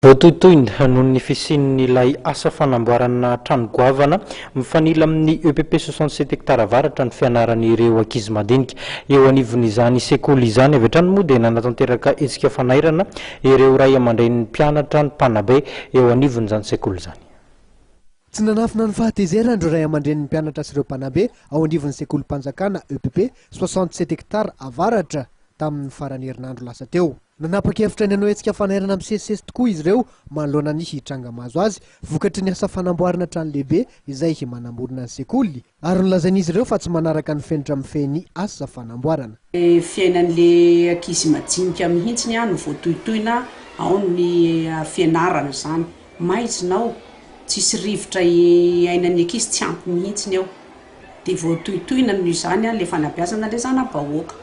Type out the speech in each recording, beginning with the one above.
Voatoitoy noho ny fisian'ilay asa fanamboarana trano goavana mifanila amin'ny EPP 67 hectara avaratra ny fianaran'ireo ankizy madinika. Eo anivon'izany sekoly izany avy hatrany moa dia nanatanteraka hetsika fanairana ireo ray aman-dren'ny mpianatra ny Mpanabe eo anivon'izany sekoly izany. Tsy nanafina ny fahatezerana ireo ray aman-dren'ny mpianatra sy ireo Mpanabe ao anivon'ny sekolim-panjakana EPP 67 hectara avaratra tamin'ny farany herinandro lasa teo. Nanapa-kevitra ny hanao hetsika fanairana misesisesy tokoa izy ireo manoloana ny hitranga mahazo azy vokatry ny asa fanamboarana trano lehibe izay manamorona ny sekoly ary nolazain'izy ireo fa tsy manaraka ny fenitra mifeny asa fanamboarana. Fiainan'le ankizy majinika mihitsy no voatoitoina ao ny fianarana zany. Maitsinao tsisy rivotra ainan'ny ankizy tsy ampy mihitsy ao. Dia voatoitoina noho izany le fanabeazana le zana-bahoaka.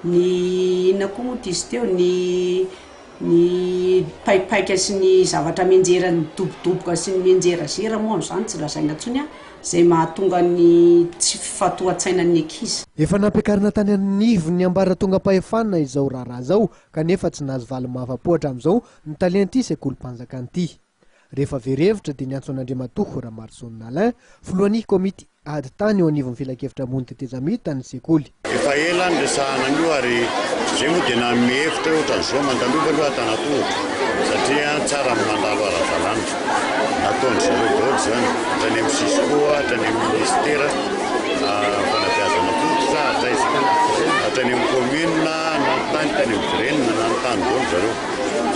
Ny ina koa moa izy teo ny paipaika sy ny zavatra menjera ny dobodoboka sy ny menjerazera moa amin'izany tsy lazaina intsony izay mahatonga ny tsy fifatohan-tsainan'ny ankizy. Efa nampiakarina tany anivony ny ambaratonga-pahefanana izao raharaha zao kanefa tsy nahazo valy-mahafa-po hatramin'izao ny talenty sekolim-panjakana ity. Rehefa verevitra dia niantso an'Andriamatoa Ramarson Alain filohan'ny komity ady tany eo anivon'ny filakevitra ambony tetezamita ny sekoly. Efa ela ny resahana an'io ary izay moa dia nanome hevitra ohatran'izao mandalova aloha Antanantohatra satria tsara mandalo ara-dalàna nataony zareo daholo zany hatrany amin'ny Sisko hatrany amin'ny ministera fanabeazana fototra hatrany amin'ny commune nanontany tany amin'ny Virenina nanontany daholo zareo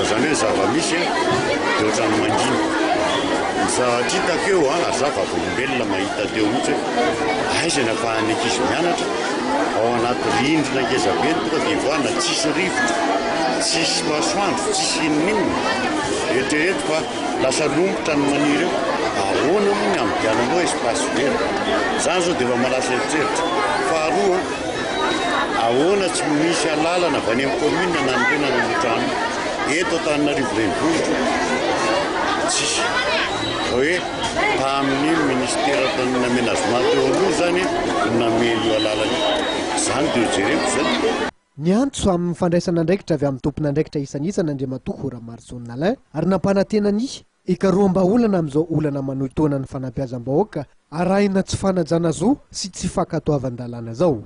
zany hoe zava-misy dia ohatrany mangina satria takeo ary zava-olombelona mahita teo mihitsy aiza ny ahafahan'ny ankizy mianatra ao anaty rindrina ngezabe tonga dia voana tsisy rivotra tsisy masoandro tsisy inon'inona eritrereto fa lasa lombotra ny maniry eo ahoana moa ny ampiananao espace vert zany zao dia efa malasa eritseritra faharoa ahoana tsy misy alalana avy any amin'ny commune nanorenana ny trano eto Antananarivo renivohitra tsisy hoe tamin'ny ministera tany aménagement teo aloha zany namely io alalany zany dia jereko zany. Ny antso amin'ny fandraisana andraikitra avy amin'ny tompona andraikitra isan'isana Andriamatoa Ramarson Alain ary nampanantena ny ikaroam-baolana amin'izao olana manohitoana ny fanabeazam-bahoaka arahina tsy fanajana zo sy tsy fankatoavan-dalàna zao.